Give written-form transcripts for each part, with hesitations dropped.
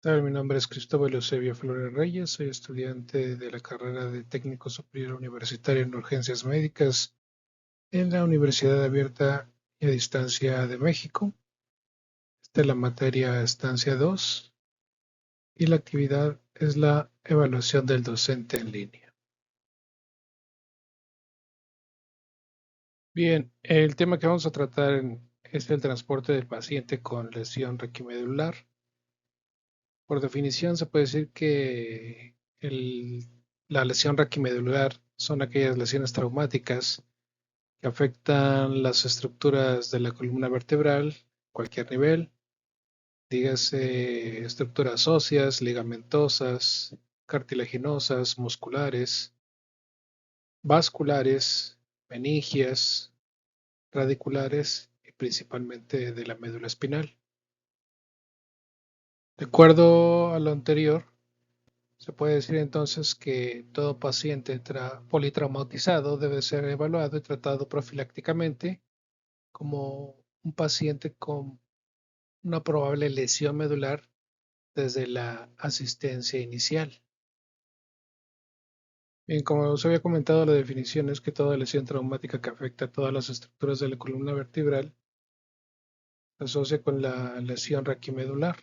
Mi nombre es Cristóbal Eusebio Flores Reyes, soy estudiante de la carrera de Técnico Superior Universitario en Urgencias Médicas en la Universidad Abierta y a Distancia de México. Esta es la materia Estancia 2 y la actividad es la evaluación del docente en línea. Bien, el tema que vamos a tratar es el transporte del paciente con lesión raquimedular. Por definición, se puede decir que la lesión raquimedular son aquellas lesiones traumáticas que afectan las estructuras de la columna vertebral, cualquier nivel, dígase estructuras óseas, ligamentosas, cartilaginosas, musculares, vasculares, meningias, radiculares y principalmente de la médula espinal. De acuerdo a lo anterior, se puede decir entonces que todo paciente politraumatizado debe ser evaluado y tratado profilácticamente como un paciente con una probable lesión medular desde la asistencia inicial. Bien, como os había comentado, la definición es que toda lesión traumática que afecta a todas las estructuras de la columna vertebral se asocia con la lesión raquimedular.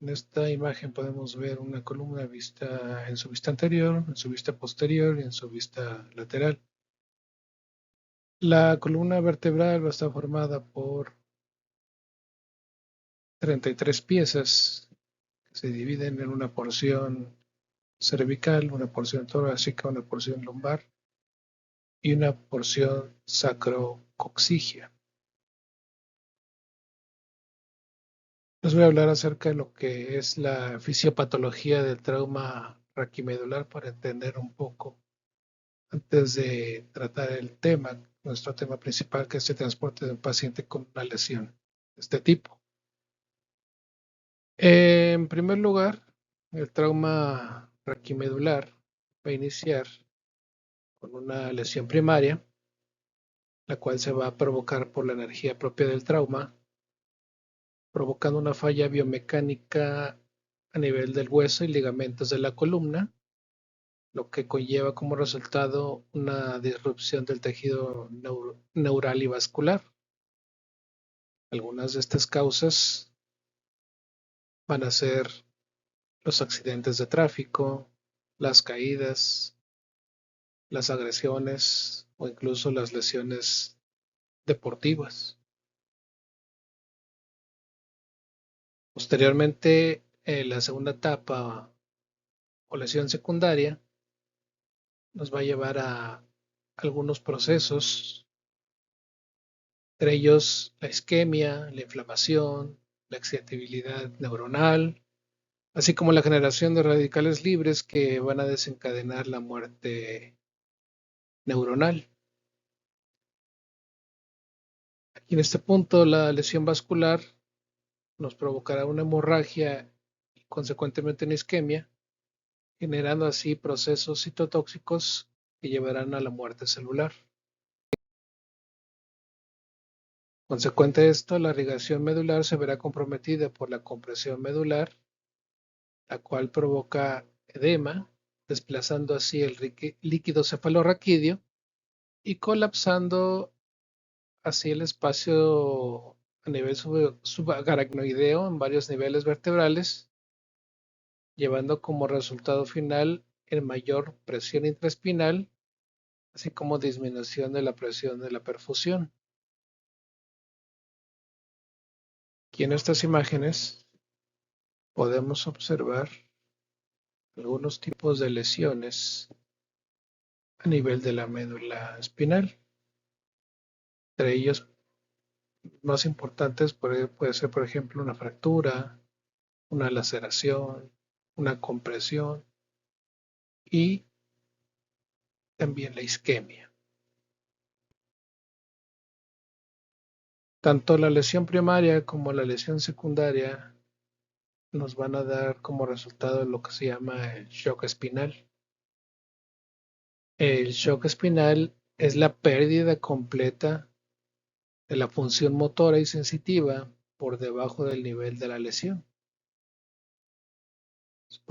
En esta imagen podemos ver una columna vista en su vista anterior, en su vista posterior y en su vista lateral. La columna vertebral va a estar formada por 33 piezas que se dividen en una porción cervical, una porción torácica, una porción lumbar y una porción sacrocoxigia. Les voy a hablar acerca de lo que es la fisiopatología del trauma raquimedular para entender un poco antes de tratar el tema, nuestro tema principal, que es el transporte de un paciente con una lesión de este tipo. En primer lugar, el trauma raquimedular va a iniciar con una lesión primaria, la cual se va a provocar por la energía propia del trauma, provocando una falla biomecánica a nivel del hueso y ligamentos de la columna, lo que conlleva como resultado una disrupción del tejido neural y vascular. Algunas de estas causas van a ser los accidentes de tráfico, las caídas, las agresiones o incluso las lesiones deportivas. Posteriormente, la segunda etapa o lesión secundaria nos va a llevar a algunos procesos, entre ellos la isquemia, la inflamación, la excitabilidad neuronal, así como la generación de radicales libres que van a desencadenar la muerte neuronal. Aquí en este punto, la lesión vascular nos provocará una hemorragia y consecuentemente una isquemia, generando así procesos citotóxicos que llevarán a la muerte celular. Consecuente de esto, la irrigación medular se verá comprometida por la compresión medular, la cual provoca edema, desplazando así el líquido cefalorraquídeo y colapsando así el espacio a nivel subaracnoideo en varios niveles vertebrales, llevando como resultado final en mayor presión intraespinal, así como disminución de la presión de la perfusión. Aquí en estas imágenes podemos observar algunos tipos de lesiones a nivel de la médula espinal. Entre ellos, más importantes puede ser, por ejemplo, una fractura, una laceración, una compresión y también la isquemia. Tanto la lesión primaria como la lesión secundaria nos van a dar como resultado lo que se llama el shock espinal. El shock espinal es la pérdida completa de la función motora y sensitiva por debajo del nivel de la lesión.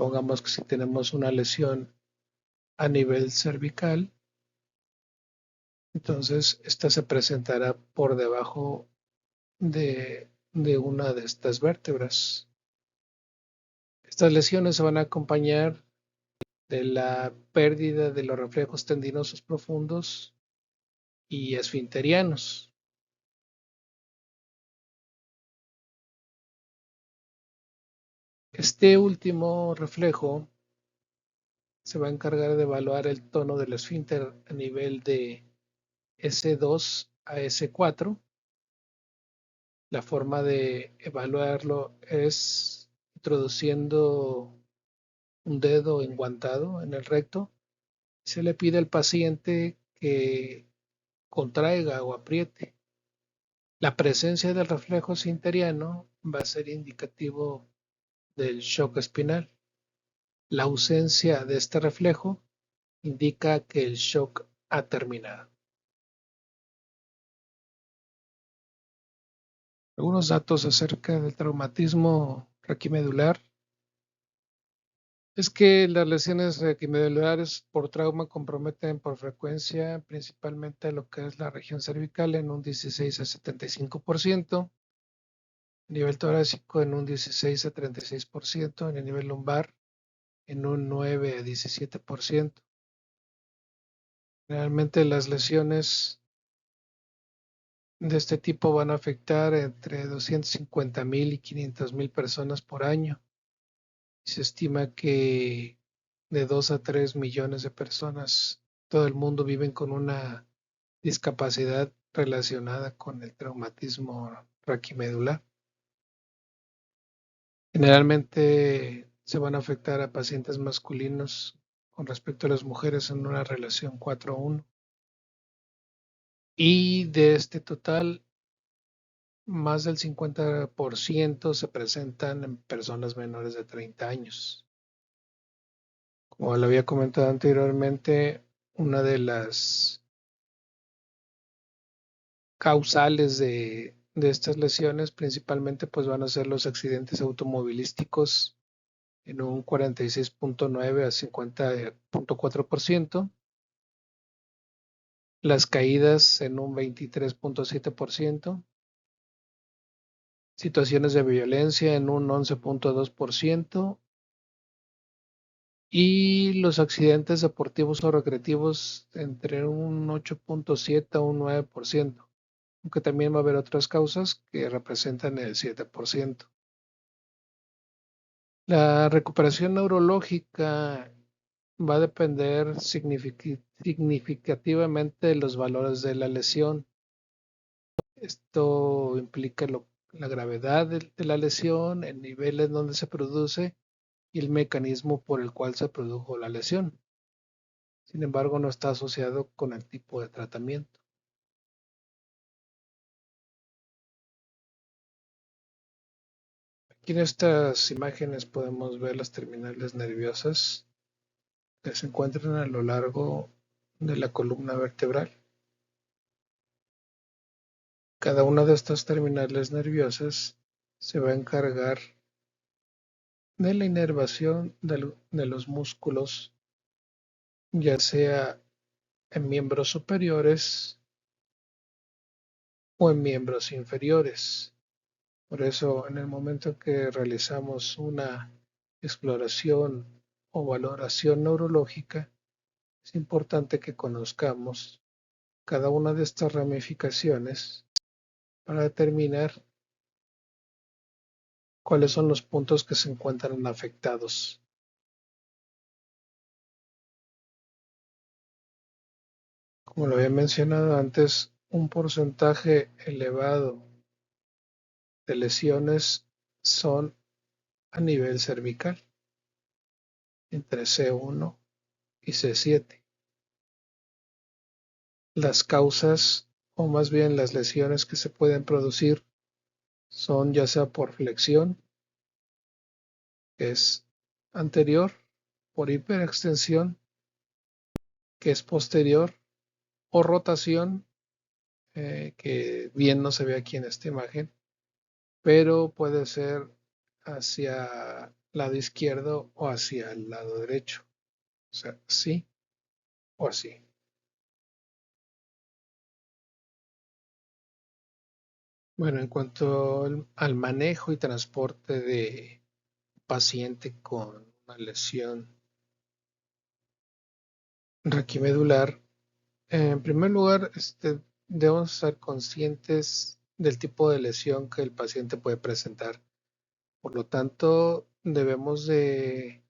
Pongamos que si tenemos una lesión a nivel cervical, entonces esta se presentará por debajo de una de estas vértebras. Estas lesiones se van a acompañar de la pérdida de los reflejos tendinosos profundos y esfinterianos. Este último reflejo se va a encargar de evaluar el tono del esfínter a nivel de S2 a S4. La forma de evaluarlo es introduciendo un dedo enguantado en el recto. Se le pide al paciente que contraiga o apriete. La presencia del reflejo esfinteriano va a ser indicativo del shock espinal. La ausencia de este reflejo indica que el shock ha terminado. Algunos datos acerca del traumatismo raquimedular es que las lesiones raquimedulares por trauma comprometen por frecuencia principalmente lo que es la región cervical en un 16 a 75%, a nivel torácico en un 16 a 36%, en el nivel lumbar en un 9 a 17%. Generalmente las lesiones de este tipo van a afectar entre 250,000 y 500,000 personas por año. Se estima que de 2 a 3 millones de personas todo el mundo viven con una discapacidad relacionada con el traumatismo raquimedular. Generalmente se van a afectar a pacientes masculinos con respecto a las mujeres en una relación 4:1. Y de este total, más del 50% se presentan en personas menores de 30 años. Como lo había comentado anteriormente, una de las causales de estas lesiones principalmente pues van a ser los accidentes automovilísticos en un 46.9 a 50.4%, las caídas en un 23.7%, situaciones de violencia en un 11.2% y los accidentes deportivos o recreativos entre un 8.7 a un 9%, aunque también va a haber otras causas que representan el 7%. La recuperación neurológica va a depender significativamente de los valores de la lesión. Esto implica la gravedad de la lesión, el nivel en donde se produce y el mecanismo por el cual se produjo la lesión. Sin embargo, no está asociado con el tipo de tratamiento. Aquí en estas imágenes podemos ver las terminales nerviosas que se encuentran a lo largo de la columna vertebral. Cada una de estas terminales nerviosas se va a encargar de la inervación de los músculos, ya sea en miembros superiores o en miembros inferiores. Por eso, en el momento en que realizamos una exploración o valoración neurológica, es importante que conozcamos cada una de estas ramificaciones para determinar cuáles son los puntos que se encuentran afectados. Como lo había mencionado antes, un porcentaje elevado de lesiones son a nivel cervical, entre C1 y C7. Las causas, o más bien las lesiones que se pueden producir, son ya sea por flexión, que es anterior, por hiperextensión, que es posterior, o rotación, que bien no se ve aquí en esta imagen, pero puede ser hacia lado izquierdo o hacia el lado derecho. O sea, así o así. Bueno, en cuanto al manejo y transporte de paciente con una lesión raquimedular, en primer lugar, debemos estar conscientes del tipo de lesión que el paciente puede presentar. Por lo tanto, debemos de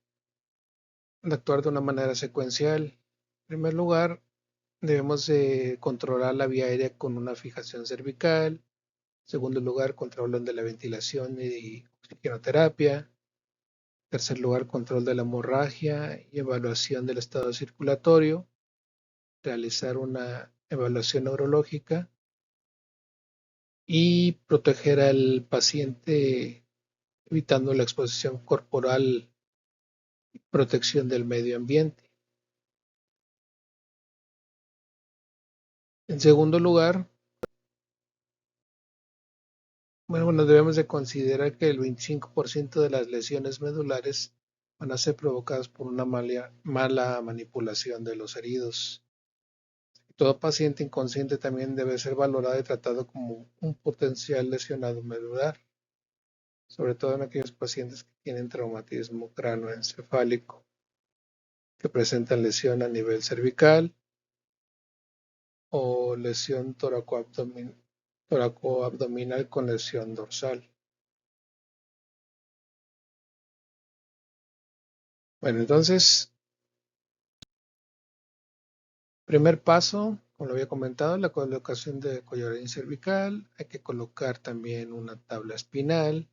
actuar de una manera secuencial. En primer lugar, debemos de controlar la vía aérea con una fijación cervical. En segundo lugar, control de la ventilación y oxigenoterapia. En tercer lugar, control de la hemorragia y evaluación del estado circulatorio. Realizar una evaluación neurológica y proteger al paciente evitando la exposición corporal y protección del medio ambiente. En segundo lugar, bueno, debemos de considerar que el 25% de las lesiones medulares van a ser provocadas por una mala manipulación de los heridos. Todo paciente inconsciente también debe ser valorado y tratado como un potencial lesionado medular, sobre todo en aquellos pacientes que tienen traumatismo cráneoencefálico, que presentan lesión a nivel cervical o lesión toracoabdominal con lesión dorsal. Bueno, entonces, primer paso, como lo había comentado, la colocación de collarín cervical. Hay que colocar también una tabla espinal,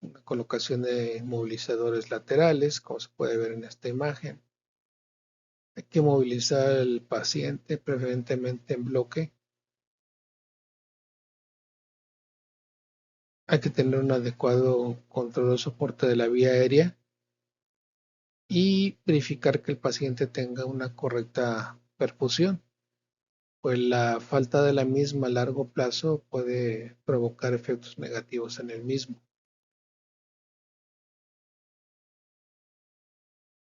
una colocación de movilizadores laterales, como se puede ver en esta imagen. Hay que movilizar al paciente preferentemente en bloque. Hay que tener un adecuado control o soporte de la vía aérea y verificar que el paciente tenga una correcta perfusión, pues la falta de la misma a largo plazo puede provocar efectos negativos en el mismo.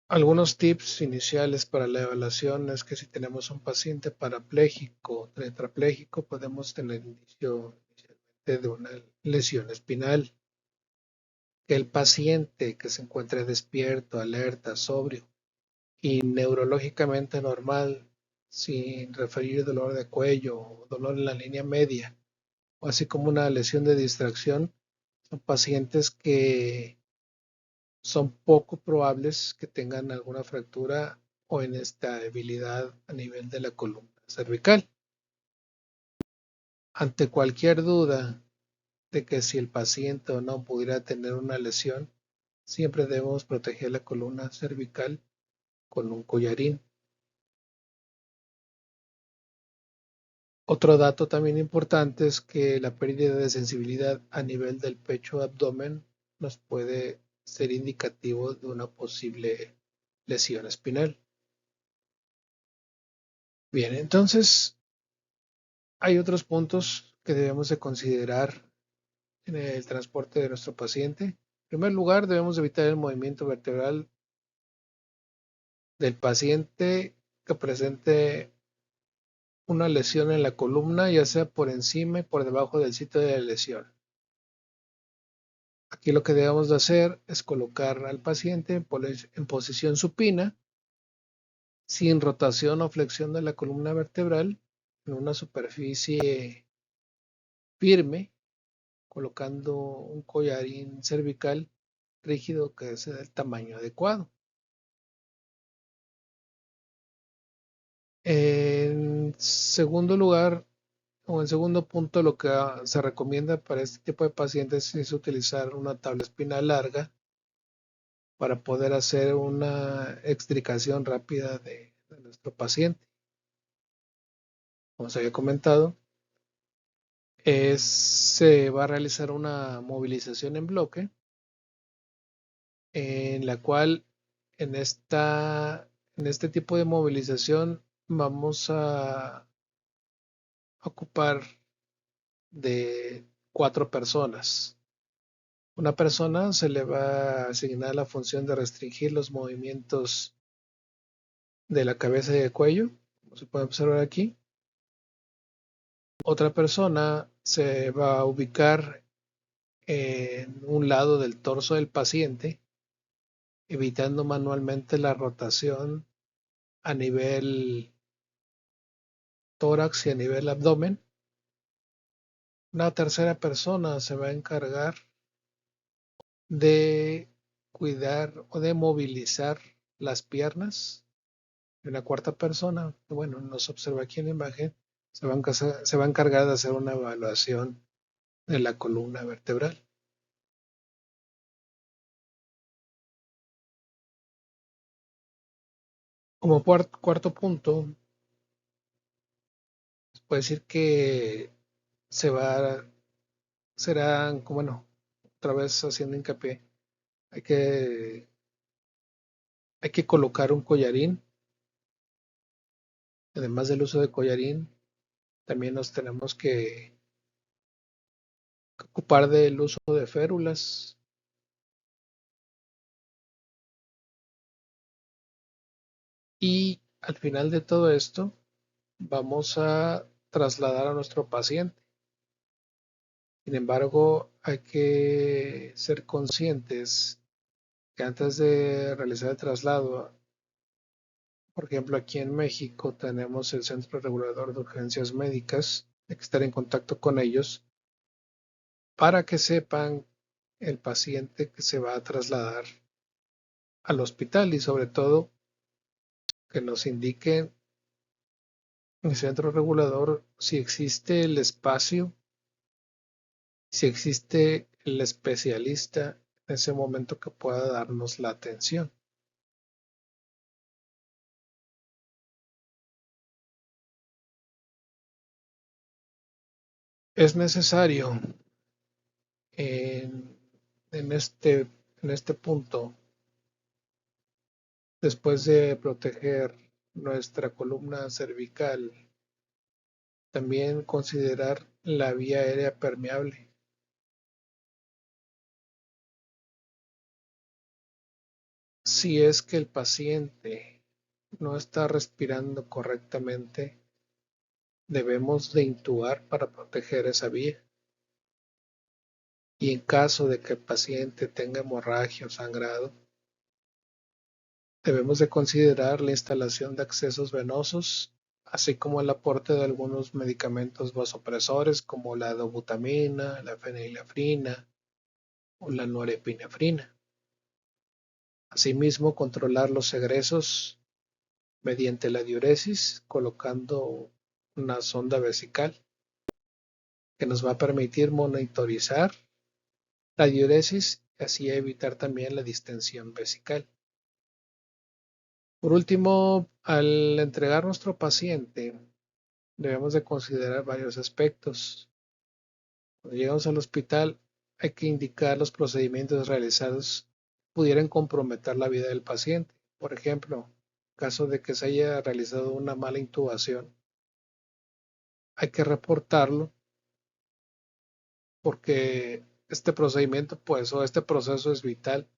Algunos tips iniciales para la evaluación es que si tenemos un paciente parapléjico o tetrapléjico, podemos tener inicio inicialmente de una lesión espinal. Que el paciente que se encuentre despierto, alerta, sobrio y neurológicamente normal, sin referir dolor de cuello o dolor en la línea media, o así como una lesión de distracción, son pacientes que son poco probables que tengan alguna fractura o inestabilidad a nivel de la columna cervical. Ante cualquier duda de que si el paciente o no pudiera tener una lesión, siempre debemos proteger la columna cervical con un collarín. Otro dato también importante es que la pérdida de sensibilidad a nivel del pecho-abdomen nos puede ser indicativo de una posible lesión espinal. Bien, entonces hay otros puntos que debemos de considerar en el transporte de nuestro paciente. En primer lugar, debemos evitar el movimiento vertebral del paciente que presente una lesión en la columna, ya sea por encima y por debajo del sitio de la lesión. Aquí lo que debemos de hacer es colocar al paciente en posición supina, sin rotación o flexión de la columna vertebral, en una superficie firme, colocando un collarín cervical rígido que sea del tamaño adecuado. En segundo lugar, o en segundo punto, lo que se recomienda para este tipo de pacientes es utilizar una tabla espinal larga para poder hacer una extricación rápida de nuestro paciente. Como se había comentado, se va a realizar una movilización en bloque en la cual en, en este tipo de movilización vamos a ocupar de 4 personas. Una persona se le va a asignar la función de restringir los movimientos de la cabeza y el cuello, como se puede observar aquí. Otra persona se va a ubicar en un lado del torso del paciente, evitando manualmente la rotación a nivel tórax y a nivel abdomen. Una tercera persona se va a encargar de cuidar o de movilizar las piernas. Y una cuarta persona, que bueno, nos observa aquí en la imagen, se va a encargar de hacer una evaluación de la columna vertebral. Como cuarto punto, se puede decir que se va, serán, bueno, otra vez haciendo hincapié, hay que, hay que colocar un collarín. Además del uso de collarín, también nos tenemos que ocupar del uso de férulas. Y al final de todo esto, vamos a trasladar a nuestro paciente. Sin embargo, hay que ser conscientes que antes de realizar el traslado, por ejemplo, aquí en México tenemos el Centro Regulador de Urgencias Médicas, hay que estar en contacto con ellos para que sepan el paciente que se va a trasladar al hospital y sobre todo que nos indiquen el centro regulador si existe el espacio, si existe el especialista en ese momento que pueda darnos la atención. Es necesario en, en, este, en este punto, después de proteger nuestra columna cervical, también considerar la vía aérea permeable. Si es que el paciente no está respirando correctamente, debemos de intubar para proteger esa vía. Y en caso de que el paciente tenga hemorragia o sangrado, debemos de considerar la instalación de accesos venosos, así como el aporte de algunos medicamentos vasopresores como la dobutamina, la fenilefrina o la norepinefrina. Asimismo, controlar los egresos mediante la diuresis, colocando una sonda vesical que nos va a permitir monitorizar la diuresis y así evitar también la distensión vesical. Por último, al entregar nuestro paciente, debemos de considerar varios aspectos. Cuando llegamos al hospital, hay que indicar los procedimientos realizados que pudieran comprometer la vida del paciente. Por ejemplo, en caso de que se haya realizado una mala intubación, hay que reportarlo porque este procedimiento, pues, o este proceso es vital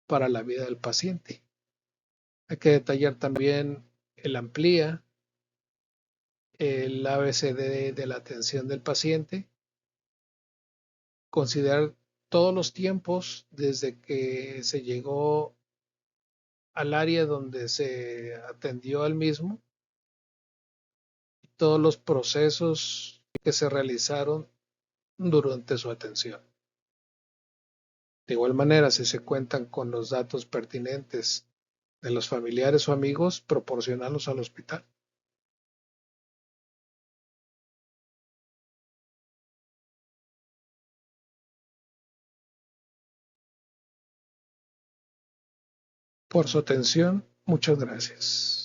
para la vida del paciente. Hay que detallar también el amplía, el ABCD de la atención del paciente, considerar todos los tiempos desde que se llegó al área donde se atendió al mismo, todos los procesos que se realizaron durante su atención. De igual manera, si se cuentan con los datos pertinentes de los familiares o amigos, proporcionarlos al hospital. Por su atención, muchas gracias.